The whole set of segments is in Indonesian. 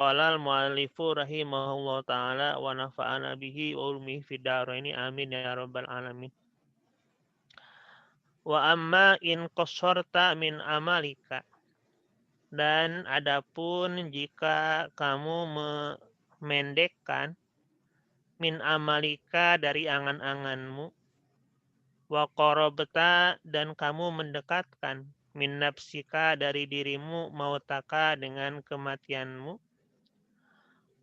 qala al-muallifu rahimahullah ta'ala wa nafa'ana bihi wa ulmihi fid dharaini amin ya rabbal alamin. Wa amma in qasorta min amalika, dan adapun jika kamu memendekkan min amalika dari angan-anganmu, wa qarabta dan kamu mendekatkan min nafsika dari dirimu mautaka dengan kematianmu,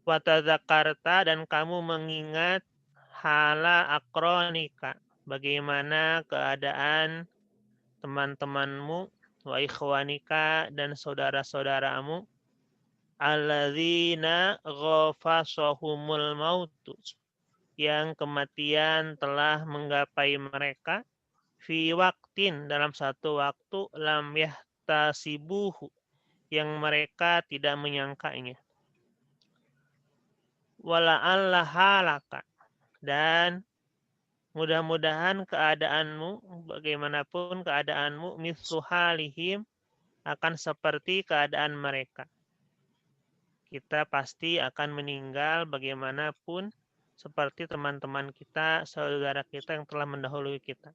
wa tadzakarta dan kamu mengingat hala akronika bagaimana keadaan teman-temanmu, wa ikhwanika dan saudara-saudaramu, alladzina ghafasahumul mautu yang kematian telah menggapai mereka, fi waktin dalam satu waktu, lam yahtasibuhu yang mereka tidak menyangkanya, wala'alla halaka dan mudah-mudahan keadaanmu, bagaimanapun keadaanmu, mislu halihim akan seperti keadaan mereka. Kita pasti akan meninggal bagaimanapun seperti teman-teman kita, saudara kita yang telah mendahului kita.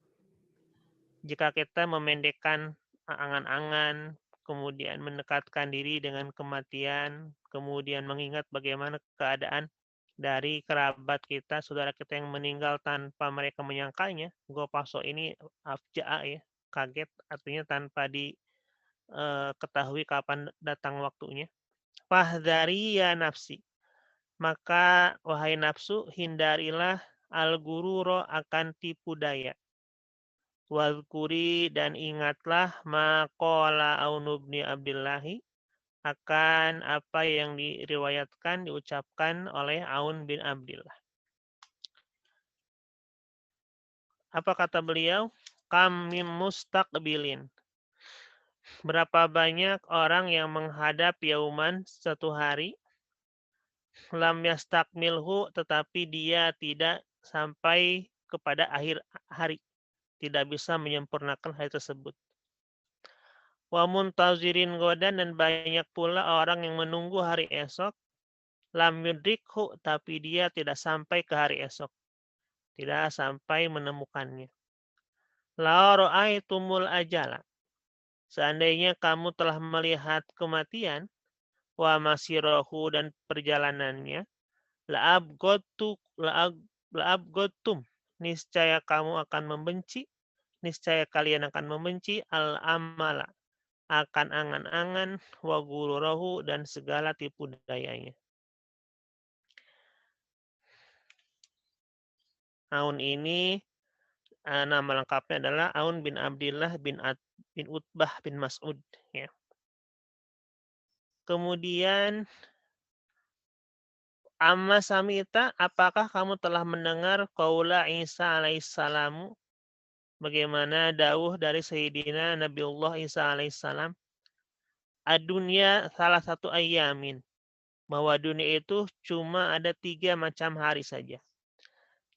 Jika kita memendekkan angan-angan, kemudian mendekatkan diri dengan kematian, kemudian mengingat bagaimana keadaan dari kerabat kita, saudara kita yang meninggal tanpa mereka menyangkanya, gopaso ini afja'a ya, kaget, artinya tanpa diketahui kapan datang waktunya. Fahdari ya nafsi, maka wahai nafsu, hindarilah al-gururo akan tipu daya. Wadhkuri dan ingatlah maqala Aun bin Abdillahi akan apa yang diriwayatkan, diucapkan oleh Aun bin Abdillah. Apa kata beliau? Kam mim mustaqbilin. Berapa banyak orang yang menghadap yauman satu hari, lam yastakmilhu tetapi dia tidak sampai kepada akhir hari, tidak bisa menyempurnakan hari tersebut. Wa muntazirin godan dan banyak pula orang yang menunggu hari esok, lam yudrikhu tapi dia tidak sampai ke hari esok, tidak sampai menemukannya. La ra'aitumul ajala, seandainya kamu telah melihat kematian, wa masirahu dan perjalanannya, la'abgotum, niscaya kamu akan membenci, niscaya kalian akan membenci al-amala, akan angan-angan, wa gururahu dan segala tipu dayanya. Aun ini nama lengkapnya adalah Aun bin Abdillah bin Utbah bin Mas'ud ya. Kemudian amma samita, apakah kamu telah mendengar qaula Isa alaihissalam, bagaimana dawuh dari Sayyidina Nabiullah Isa alaihissalam, adunya salah satu ayamin, bahwa dunia itu cuma ada 3 macam hari saja.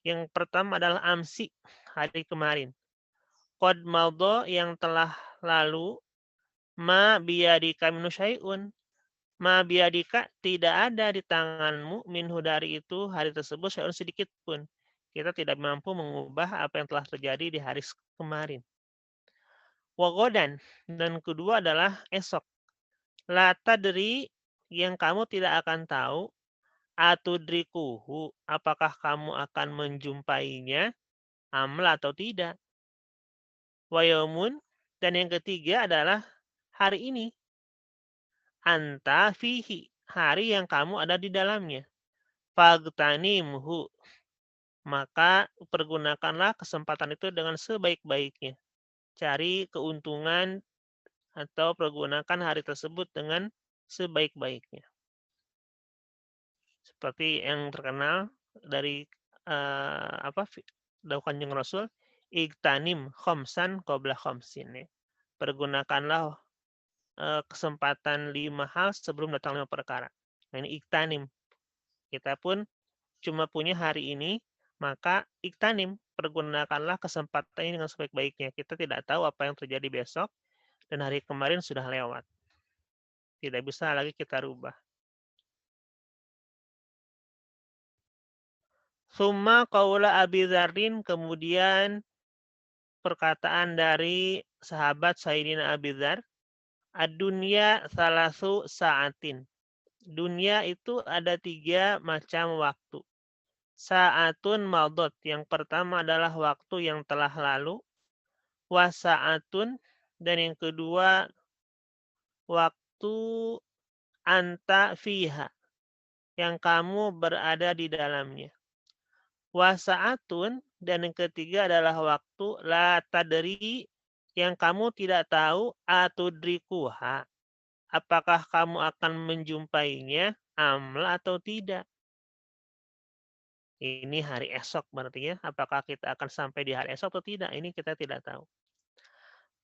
Yang pertama adalah amsi, hari kemarin. Qad madha, yang telah lalu. Ma biyadika minu syai'un, ma biyadika tidak ada di tanganmu minhu dari itu hari tersebut syai'un sedikit pun. Kita tidak mampu mengubah apa yang telah terjadi di hari kemarin. Wa ghadan, dan kedua adalah esok. La tadri, yang kamu tidak akan tahu, atudrikuhu, apakah kamu akan menjumpainya, amla atau tidak. Wa yaumun, dan yang ketiga adalah hari ini. Anta fihi, hari yang kamu ada di dalamnya. Fagtanimhu, maka pergunakanlah kesempatan itu dengan sebaik-baiknya. Cari keuntungan atau pergunakan hari tersebut dengan sebaik-baiknya. Seperti yang terkenal dari dawuh Kanjeng Rasul, igtanim khomsan qabla khomsin. Ya. Pergunakanlah kesempatan 5 hal sebelum datang 5 perkara. Nah, ini iktanim. Kita pun cuma punya hari ini, maka iktanim, pergunakanlah kesempatan ini dengan sebaik-baiknya. Kita tidak tahu apa yang terjadi besok, dan hari kemarin sudah lewat. Tidak bisa lagi kita rubah. Summa qaula Abi Dzarrin, kemudian perkataan dari sahabat Sayyidina Abi Dzar, ad-dunya salasu sa'atin. Dunia itu ada 3 macam waktu. Sa'atun madot, yang pertama adalah waktu yang telah lalu. Wasa'atun, dan yang kedua waktu anta fiha, yang kamu berada di dalamnya. Wasa'atun, dan yang ketiga adalah waktu la tadri, yang kamu tidak tahu atudrikuha, apakah kamu akan menjumpainya amla atau tidak. Ini hari esok berarti ya, apakah kita akan sampai di hari esok atau tidak, ini kita tidak tahu.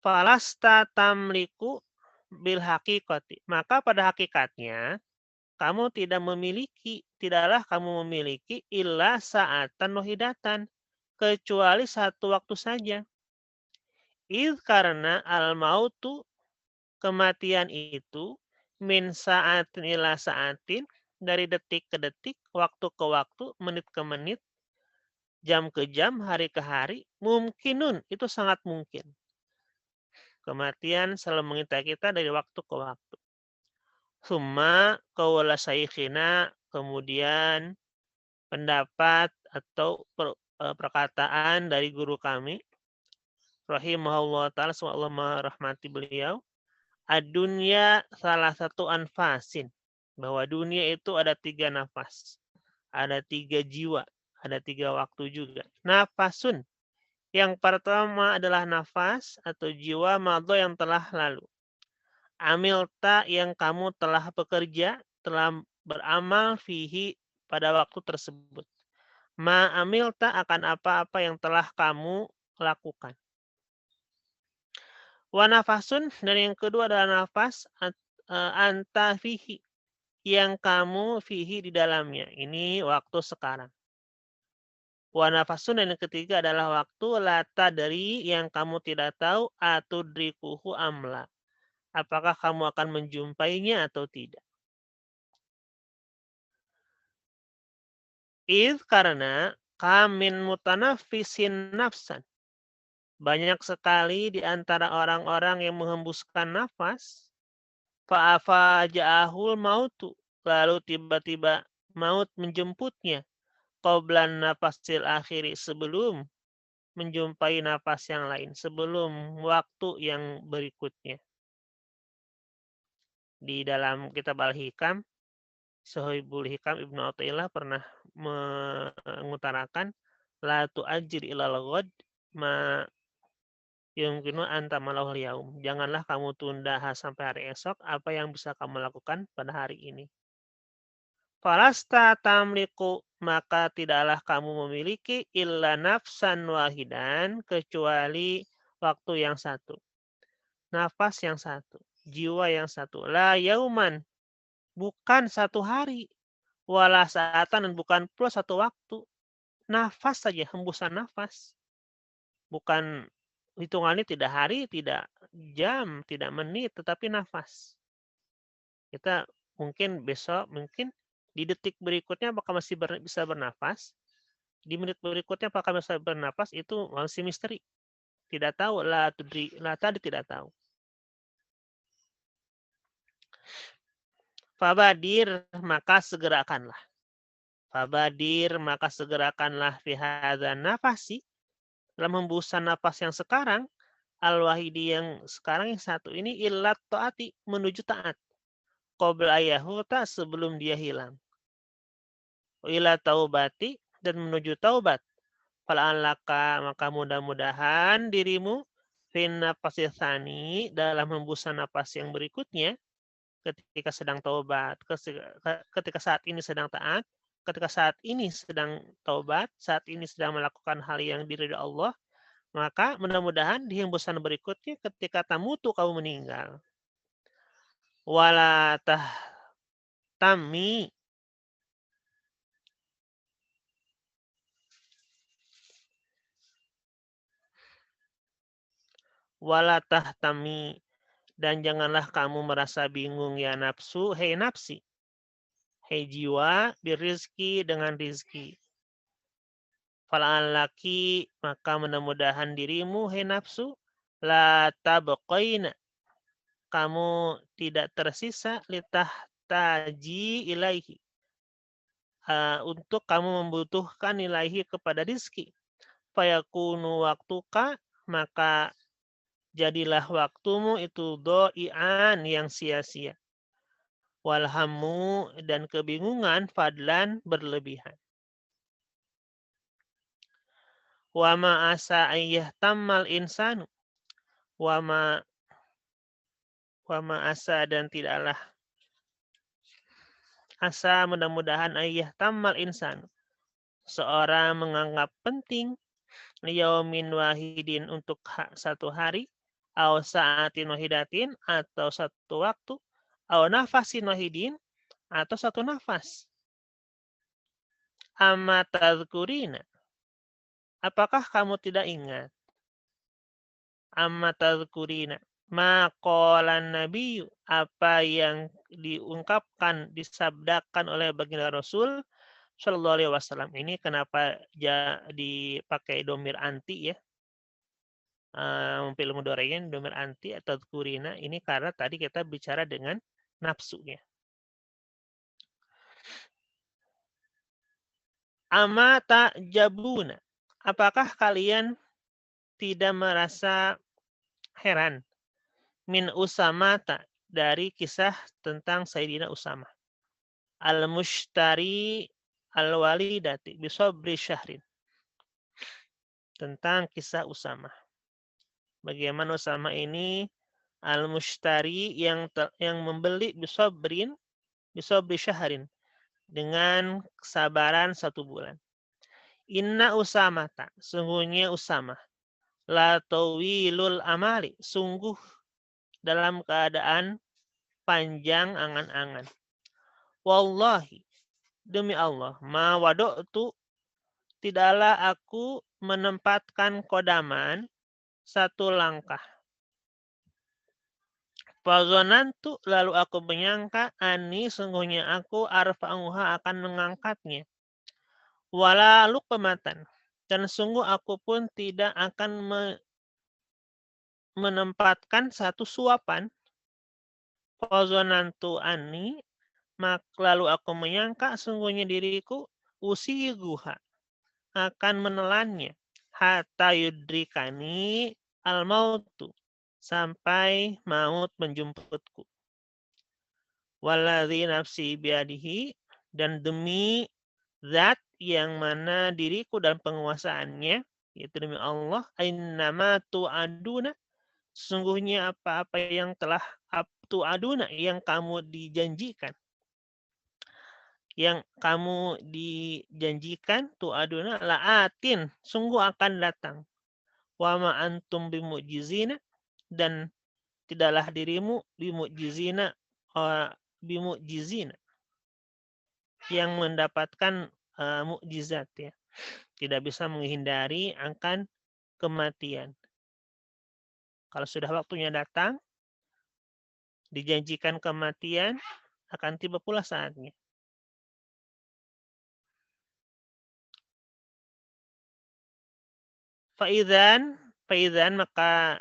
Falasta tamliku bil haqiqati, maka pada hakikatnya kamu tidaklah kamu memiliki illa sa'atan wahidatan, kecuali satu waktu saja. Karena al-mautu, kematian itu, min sa'atin ila sa'atin, dari detik ke detik, waktu ke waktu, menit ke menit, jam ke jam, hari ke hari, mungkinun, itu sangat mungkin. Kematian selalu mengintai kita dari waktu ke waktu. Summa qawla saikhina, kemudian pendapat atau perkataan dari guru kami, rahimahullah ta'ala, semoga Allah merahmati beliau, ad-dunya salah satu anfasin, bahwa dunia itu ada 3 nafas, ada 3 jiwa, ada 3 waktu juga. Nafasun, yang pertama adalah nafas atau jiwa madho, yang telah lalu. Amilta, yang kamu telah bekerja, telah beramal fihi, pada waktu tersebut. Ma amilta, akan apa-apa yang telah kamu lakukan. Wa nafasun, dan yang kedua adalah nafas anta fihi, yang kamu fihi, di dalamnya. Ini waktu sekarang. Wa nafasun, dan yang ketiga adalah waktu lata dari, yang kamu tidak tahu atudrikuhu amla, apakah kamu akan menjumpainya atau tidak. Karena kamin mutanafisin nafsan, banyak sekali di antara orang-orang yang menghembuskan nafas, fa'afa ja'ahul mautu, lalu tiba-tiba maut menjemputnya, qoblan nafasil akhiri, sebelum menjumpai nafas yang lain, sebelum waktu yang berikutnya. Di dalam kitab Al-Hikam, Sohibul Hikam Ibnu Athaillah pernah mengutarakan, la tu'ajjir ilal ghad ma yumkinu anta malahul yaum. Janganlah kamu tunda sampai hari esok apa yang bisa kamu lakukan pada hari ini. Falasta tamliku, maka tidaklah kamu memiliki illa nafsan wahidan, kecuali waktu yang satu, nafas yang satu, jiwa yang satu. La yauman, bukan satu hari, wala saatan, dan bukan pula satu waktu. Nafas saja, hembusan nafas. Bukan hitungannya, tidak hari, tidak jam, tidak menit, tetapi nafas. Kita mungkin besok, mungkin di detik berikutnya apakah masih bisa bernafas, di menit berikutnya apakah bisa bernafas, itu masih misteri. Tidak tahu, tadi tidak tahu. Fabadir, maka segerakanlah. Fabadir, maka segerakanlah fi hadzan nafasi, dalam hembusan nafas yang sekarang, al-wahidi, yang sekarang yang satu ini, illat taati, menuju taat. Qabla ayahuta, sebelum dia hilang. Ila taubati, dan menuju taubat. Fal'alaka, maka mudah-mudahan dirimu fin nafasi tsani, dalam hembusan napas yang berikutnya, ketika sedang taubat, ketika saat ini sedang taat, ketika saat ini sedang taubat, saat ini sedang melakukan hal yang diridhoi Allah, maka mudah-mudahan di hembusan berikutnya ketika tamutu, kamu meninggal. Wala tahtami, wala tahtami, dan janganlah kamu merasa bingung ya nafsu, hei nafsi, hei jiwa, birizki, dengan rizki. fala'allaki maka mudah-mudahan dirimu hai nafsu la tabqaina kamu tidak tersisa litahtaji ilaihi untuk kamu membutuhkan ilaihi kepada rizki fayakunu waktuka maka jadilah waktumu itu doi'an yang sia-sia walhamu dan kebingungan fadlan berlebihan wa ma asa ayyah tammal insanu wa ma asa dan tidaklah asa mudah-mudahan ayah tammal insan seorang menganggap penting yaumin wahidin untuk satu hari au sa'atin wahidatin atau satu waktu au nafasin wahidin atau satu nafas amma tadhkurina apakah kamu tidak ingat amma tadhkurina maqalan nabiyyu apa yang diungkapkan disabdakan oleh baginda Rasul Shallallahu Alaihi Wasallam ini kenapa dipakai domir anti ya film mudhari'in domir anti atau kurina ini karena tadi kita bicara dengan nafsunya. Ama ta'jabuna apakah kalian tidak merasa heran min Usamata dari kisah tentang Sayyidina Usama al-mushtari al-walidati bisobri syahrin tentang kisah Usama bagaimana Usama ini al-mushtari yang membeli bisobri syahrin dengan kesabaran 1 bulan inna Usamata sungguhnya Usama la tawilul amali sungguh dalam keadaan panjang angan-angan wallahi demi Allah ma wadu'tu tidaklah aku menempatkan kodaman 1 langkah fazonantu lalu aku menyangka ani sungguhnya aku arfa'uha akan mengangkatnya wala luqmatan dan sungguh aku pun tidak akan menempatkan 1 suapan fazonantu ani lalu aku menyangka sungguhnya diriku usiguha akan menelannya hatta yudrikani al-mautu sampai maut menjemputku waladzi nafsi biadihi dan demi zat yang mana diriku dan penguasaannya yaitu demi Allah innama tu'aduna sesungguhnya apa-apa yang telah tu'aduna yang kamu dijanjikan tu'aduna la'atin sungguh akan datang wa ma antum bimu'jizina dan tidaklah dirimu bimu'jizina yang mendapatkan mukjizat ya tidak bisa menghindari akan kematian kalau sudah waktunya datang dijanjikan kematian akan tiba pula saatnya Faizan maka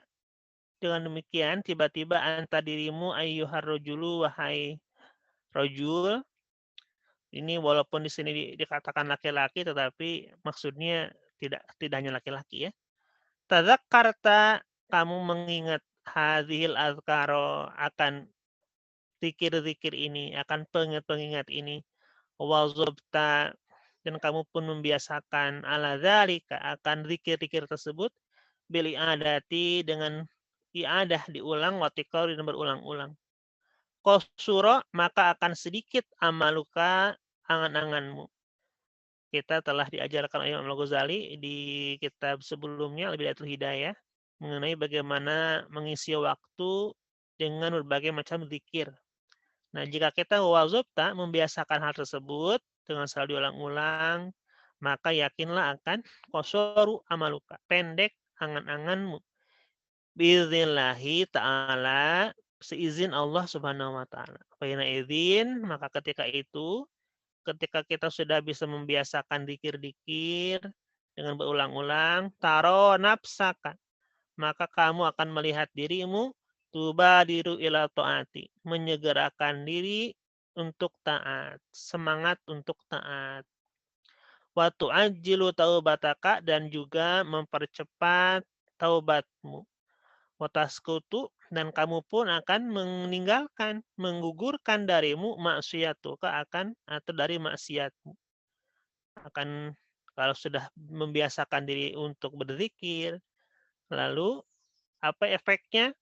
dengan demikian tiba-tiba anta dirimu ayyuhar rajulu wahai rajul ini walaupun di sini dikatakan laki-laki tetapi maksudnya tidak hanya laki-laki ya. Tadzakkarta kamu mengingat hadhil azkaro akan zikir-zikir ini, akan pengingat-pengingat ini. Wazubta dan kamu pun membiasakan ala dzalika akan zikir-zikir tersebut bil i'adati dengan i'adah diulang wa tikrar dan berulang-ulang. Qasura maka akan sedikit amaluka angan-anganmu. Kita telah diajarkan oleh Imam Al-Ghazali di kitab sebelumnya Al-Bidayatul Hidayah mengenai bagaimana mengisi waktu dengan berbagai macam zikir. Nah, jika kita wazubta membiasakan hal tersebut dengan selalu diulang-ulang, maka yakinlah akan qasaru amaluka, pendek angan-anganmu. Biidznillahi ta'ala seizin Allah Subhanahu wa taala. Fa izin maka ketika kita sudah bisa membiasakan dikir-dikir dengan berulang-ulang, taro nafsaka, maka kamu akan melihat dirimu tubadiru ila taati, menyegerakan diri untuk taat, semangat untuk taat. Wa tu'ajjilu taubataka, dan juga mempercepat taubatmu. Wa taskutu, dan kamu pun akan meninggalkan, menggugurkan darimu maksiatuka, akan atau dari maksiatmu. Akan, kalau sudah membiasakan diri untuk berzikir, lalu apa efeknya?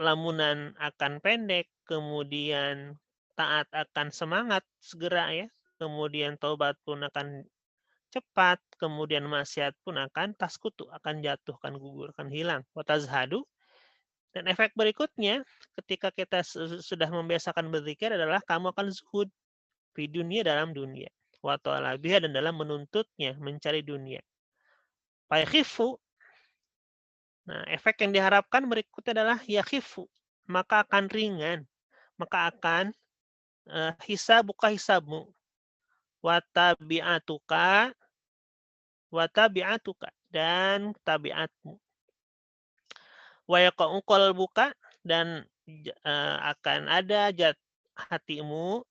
Lamunan akan pendek, kemudian taat akan semangat segera ya, kemudian taubat pun akan cepat, kemudian maksiat pun akan taskutu, akan jatuh, akan gugur, akan hilang. Watazhadu, dan efek berikutnya ketika kita sudah membiasakan berzikir adalah kamu akan zuhud di dunia, dalam dunia. Wa ta'alabiha, dan dalam menuntutnya, mencari dunia. Fayakhifu, nah, efek yang diharapkan berikutnya adalah yakhifu, maka akan ringan, maka akan hisabuka, hisabmu, watabi'atuka, watabi'atuka, dan tabiatmu, wayaqa'u qalbuka, dan akan ada hatimu,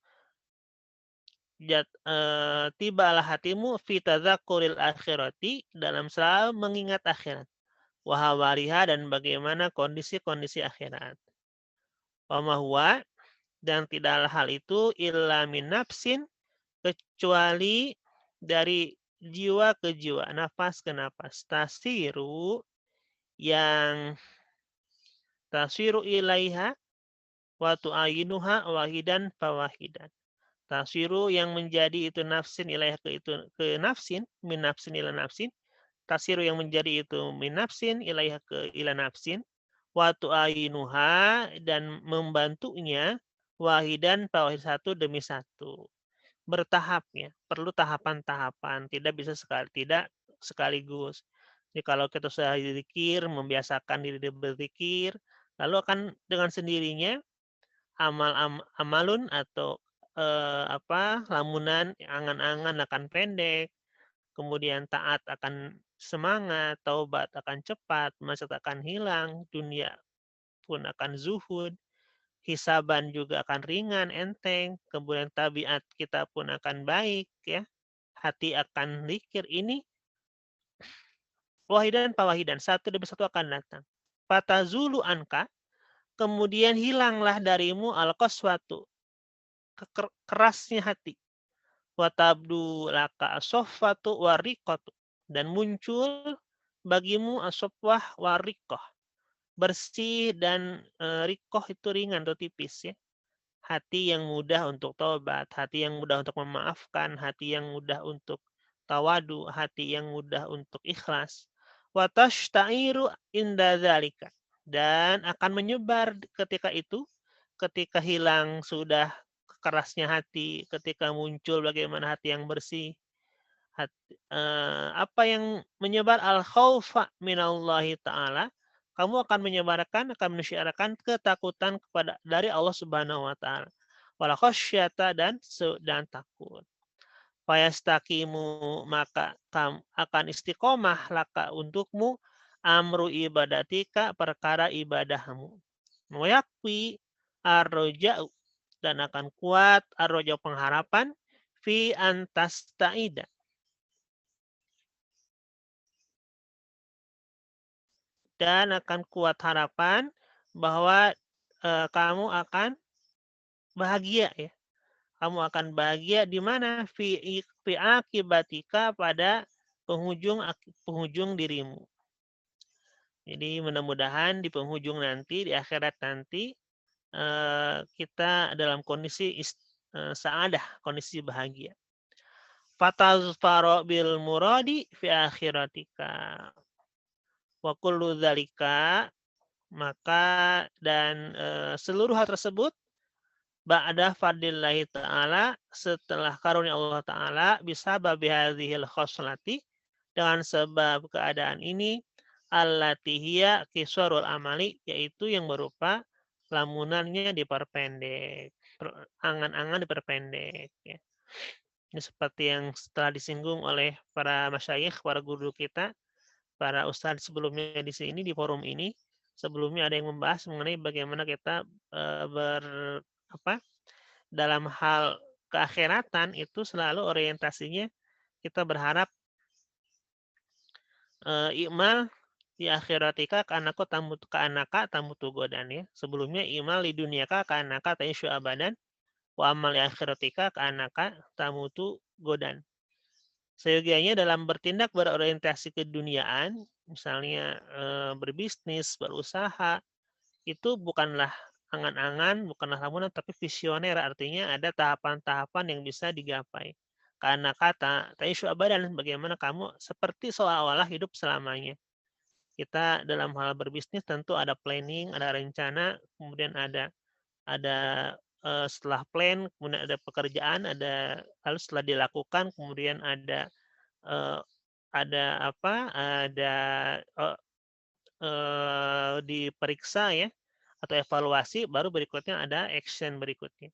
tibalah hatimu fi tadzakuril akhirati, dalam selalu mengingat akhirat, wahawariha, dan bagaimana kondisi-kondisi akhirat. Wa huwa, dan tidaklah hal itu illa min nafsin, kecuali dari jiwa ke jiwa, nafas ke nafas. Tasiru ilaiha wa tu'ayinuha wahidan fawahidan. Tasiru, yang menjadi itu nafsin ilaiha, ke nafsin, min nafsin ila nafsin. Tasiru, yang menjadi itu min nafsin ilaiha, ke ila nafsin. Wa tu'ayinuha, dan membantunya, wahidan fawahid, satu demi satu. Bertahapnya, perlu tahapan-tahapan, tidak bisa tidak sekaligus. Jadi kalau kita sudah berzikir, membiasakan diri berzikir, lalu akan dengan sendirinya amalun atau lamunan, angan-angan akan pendek, kemudian taat akan semangat, taubat akan cepat, maksiat akan hilang, dunia pun akan zuhud, hisaban juga akan ringan, enteng, kemudian tabiat kita pun akan baik ya. Hati akan zikir, ini wahidan pawahidan, satu demi satu akan datang. Fatazulu anka, kemudian hilanglah darimu al-qaswatu, kerasnya hati. Watabdu laka asofatu warikotu, dan muncul bagimu asofwah warikoh, bersih dan rikoh itu ringan atau tipis ya. Hati yang mudah untuk taubat, hati yang mudah untuk memaafkan, hati yang mudah untuk tawadu, hati yang mudah untuk ikhlas. Watashtairu inda dzalika, dan akan menyebar ketika itu, ketika hilang sudah kerasnya hati, ketika muncul bagaimana hati yang bersih. Apa yang menyebar? Al-khaufa minallahi ta'ala, kamu akan menyebarkan, akan mensyiarkan ketakutan dari Allah Subhanahu wa taala. Wala khasyata, dan takut. Fayastaqimu, maka kamu akan istiqomah laka untukmu, amru ibadatika, perkara ibadahmu. Wayakwi arroja'u, dan akan kuat arroja, pengharapan, fi antasta'ida, dan akan kuat harapan bahwa kamu akan bahagia ya. Kamu akan bahagia di mana? Fi akibatika, pada penghujung dirimu. Jadi mudah-mudahan di penghujung nanti, di akhirat nanti, kita dalam kondisi sa'adah, kondisi bahagia. Fatazfaro bil muradi fi akhiratika. Wa kullu dzalika, maka dan seluruh hal tersebut, ba'da fadlillahi ta'ala, setelah karunia Allah Ta'ala, bisa babi hadhil khoslati, dengan sebab keadaan ini, allati hiya kisarul amali, yaitu yang berupa lamunannya diperpendek, angan-angan diperpendek ya. Ini seperti yang setelah disinggung oleh para masyayikh, para guru kita, para ustadz sebelumnya di sini di forum ini. Sebelumnya ada yang membahas mengenai bagaimana kita ber apa dalam hal keakhiratan itu selalu orientasinya kita berharap imal di akhiratika ka anaka tamutu godan ya. Sebelumnya imal di duniaka ka anaka taisyu abadan wa amal di akhiratika ka anaka tamutu godan. Seyogianya dalam bertindak berorientasi keduniaan, misalnya berbisnis, berusaha, itu bukanlah angan-angan, bukanlah lamunan, tapi visioner. Artinya ada tahapan-tahapan yang bisa digapai. Karena kata, taisyu abadan, bagaimana kamu seperti seolah-olah hidup selamanya. Kita dalam hal berbisnis tentu ada planning, ada rencana, kemudian ada setelah plan, kemudian ada pekerjaan, lalu setelah dilakukan, kemudian eh, ada diperiksa ya atau evaluasi, baru berikutnya ada action berikutnya.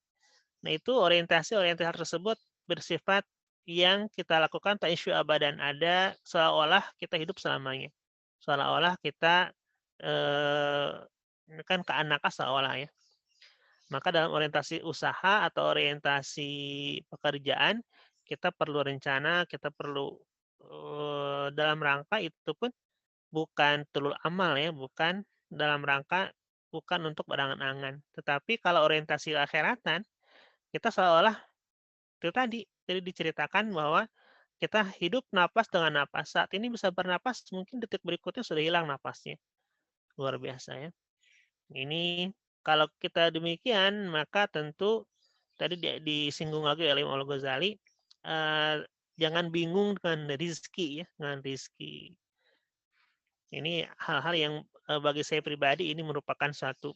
Nah itu orientasi tersebut bersifat yang kita lakukan ta'isyu abadan, ada seolah-olah kita hidup selamanya, seolah-olah kita ini kan keanaka seolah ya. Maka dalam orientasi usaha atau orientasi pekerjaan kita perlu rencana, kita perlu dalam rangka itu pun bukan tulul amal ya, bukan dalam rangka bukan untuk berangan-angan. Tetapi kalau orientasi akhiratan, kita seolah itu tadi diceritakan bahwa kita hidup napas dengan napas. Saat ini bisa bernapas, mungkin detik berikutnya sudah hilang napasnya. Luar biasa ya. Ini kalau kita demikian, maka tentu tadi disinggung lagi oleh Imam Al-Ghazali, jangan bingung dengan rizki ya, dengan rizki. Ini hal-hal yang bagi saya pribadi ini merupakan suatu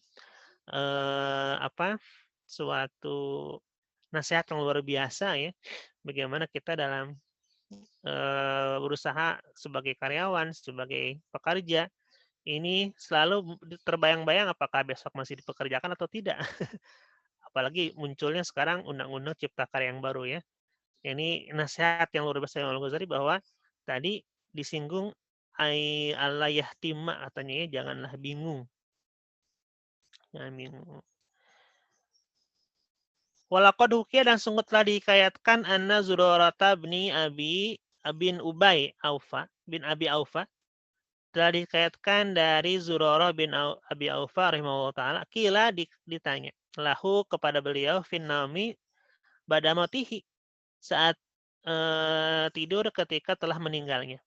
suatu nasihat yang luar biasa ya. Bagaimana kita dalam berusaha sebagai karyawan, sebagai pekerja, ini selalu terbayang-bayang apakah besok masih dipekerjakan atau tidak. Apalagi munculnya sekarang undang-undang cipta karya yang baru ya. Ini nasihat yang luar biasa yang Al-Ghazali bahwa tadi disinggung Allah yahtima katanya ya, janganlah bingung. Jangan bingung. Walaqad hukiya dan sungguh telah dihikayatkan anna Zurarata bin Ubay Aufa bin Abi Aufa telah dihikayatkan dari Zurarah bin Abi Aufa rahimahullah taala kila ditanya lahu kepada beliau finnami badamatihi saat tidur ketika telah meninggalnya.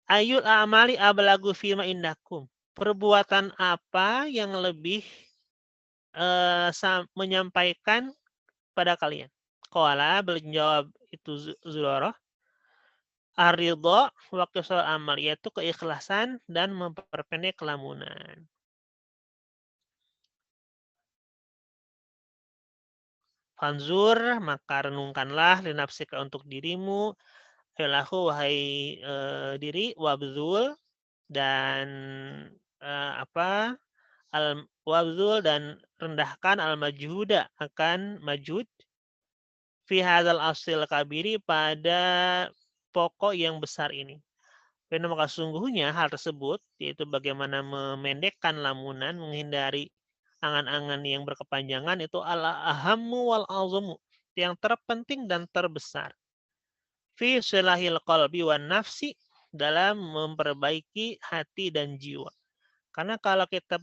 Ayul amali ablagu fima indakum. Perbuatan apa yang lebih menyampaikan pada kalian? Qala menjawab itu Zurarah, ar-ridha wa qisal amal, yaitu keikhlasan dan memperpendek lamunan. Fanzur, maka renungkanlah linafsika untuk dirimu, helahu wahai diri, wabzul dan wabzul dan rendahkan al-majhuda akan majud fi hadzal asil kabiri pada pokok yang besar ini. Karena maka sungguhnya hal tersebut yaitu bagaimana memendekkan lamunan, menghindari angan-angan yang berkepanjangan itu al-ahammu wal azamu, yang terpenting dan terbesar. Fi silahil qalbi wan nafsi, dalam memperbaiki hati dan jiwa. Karena kalau kita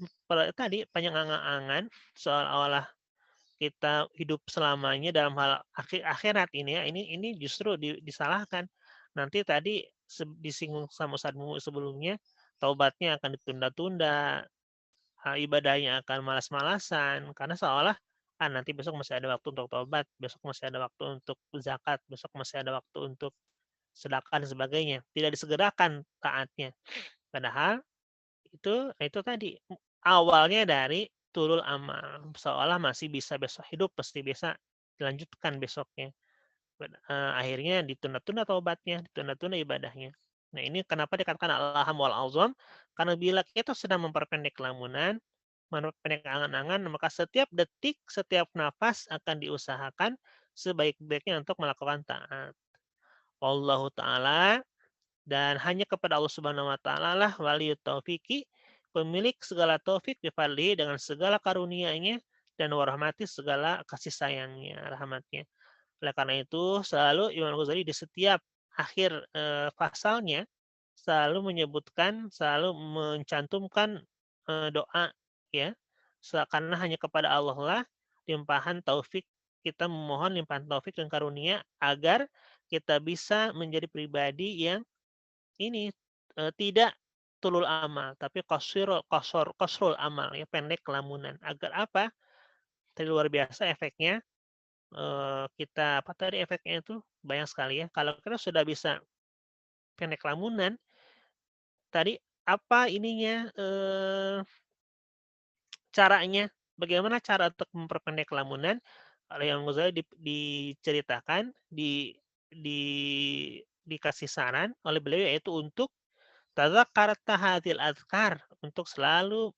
tadi panjang angan-angan seolah-olah kita hidup selamanya dalam hal akhirat ini ya, ini justru disalahkan. Nanti tadi disinggung sama Ustadz sebelumnya, taubatnya akan ditunda-tunda, ibadahnya akan malas-malasan, karena seolah nanti besok masih ada waktu untuk taubat, besok masih ada waktu untuk zakat, besok masih ada waktu untuk sedekah dan sebagainya. Tidak disegerakan taatnya. Padahal itu tadi awalnya dari tulul amal, seolah masih bisa besok hidup, pasti bisa dilanjutkan besoknya. Akhirnya ditunda-tunda taubatnya, ditunda-tunda ibadahnya. Nah ini kenapa dikatakan al-aham wal azam, karena bila kita sedang memperpendek lamunan, memperpendek angan-angan, maka setiap detik, setiap nafas akan diusahakan sebaik-baiknya untuk melakukan taat. Wallahu taala, dan hanya kepada Allah Subhanahu wa taala lah waliyut taufiki, pemilik segala taufik bifadlihi dengan segala karunia-Nya dan warahmati segala kasih sayangnya, rahmatnya. Oleh karena itu, selalu Imam Ghazali di setiap akhir pasalnya selalu menyebutkan, selalu mencantumkan doa, ya. Karena hanya kepada Allah lah limpahan taufik, kita memohon limpahan taufik dan karunia agar kita bisa menjadi pribadi yang ini tidak tulul amal, tapi kosrul amal, ya, pendek kelamunan. Agar apa? Tadi luar biasa efeknya. Kita apa tadi efeknya itu banyak sekali ya. Kalau kita sudah bisa pendek lamunan, tadi apa ininya caranya? Bagaimana cara untuk memperpendek lamunan? Kalau yang Ghazali diceritakan, di dikasih saran oleh beliau yaitu untuk tadzakarta hadil azkar, untuk selalu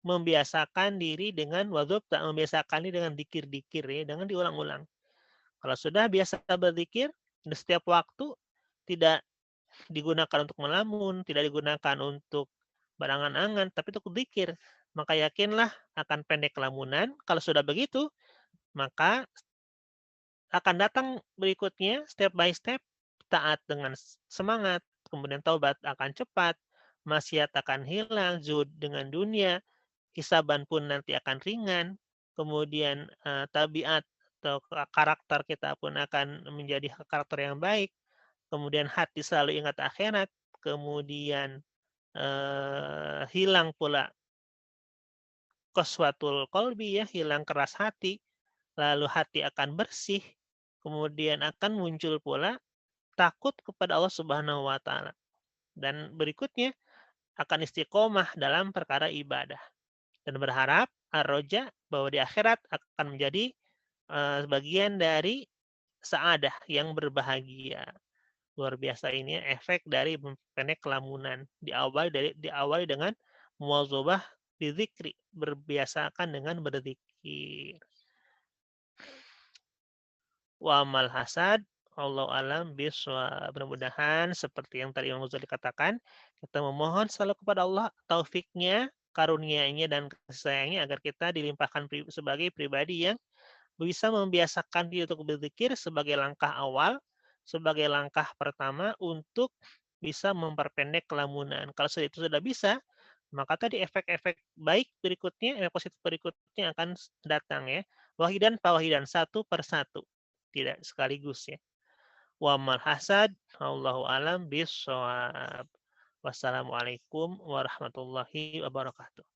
membiasakan diri dengan wadhub, tak membiasakan diri dengan dikir-dikir, ya, dengan diulang-ulang. Kalau sudah biasa berzikir di setiap waktu, tidak digunakan untuk melamun, tidak digunakan untuk berangan-angan, tapi untuk zikir, maka yakinlah akan pendek lamunan. Kalau sudah begitu, maka akan datang berikutnya step by step, taat dengan semangat, kemudian taubat akan cepat, maksiat akan hilang, zuhud dengan dunia, hisaban pun nanti akan ringan, kemudian tabiat atau karakter kita pun akan menjadi karakter yang baik, kemudian hati selalu ingat akhirat, kemudian hilang pula qaswatul qalbi, ya, hilang keras hati, lalu hati akan bersih, kemudian akan muncul pula takut kepada Allah Subhanahu wa taala. Dan berikutnya akan istiqomah dalam perkara ibadah dan berharap ar-roja bahwa di akhirat akan menjadi bagian dari saadah yang berbahagia. Luar biasa ini efek dari memperpendek kelamunan. Diawali dengan muwazabah bizikri, berbiasakan dengan berzikir. Wa amal hasad, Allah alam biswa. Mudah-mudahan seperti yang tadi Imam Ghazali katakan, kita memohon selalu kepada Allah taufiknya, karunia-Nya dan kasih sayangnya agar kita dilimpahkan sebagai pribadi yang bisa membiasakan diri untuk berzikir sebagai langkah awal, sebagai langkah pertama untuk bisa memperpendek kelamunan. Kalau itu sudah bisa, maka tadi efek-efek baik berikutnya, efek positif berikutnya akan datang, ya. Wahidan fawahidan, satu per satu. Tidak sekaligus, ya. Wa mal hasad, Allahu alam bisawab. Wassalamualaikum warahmatullahi wabarakatuh.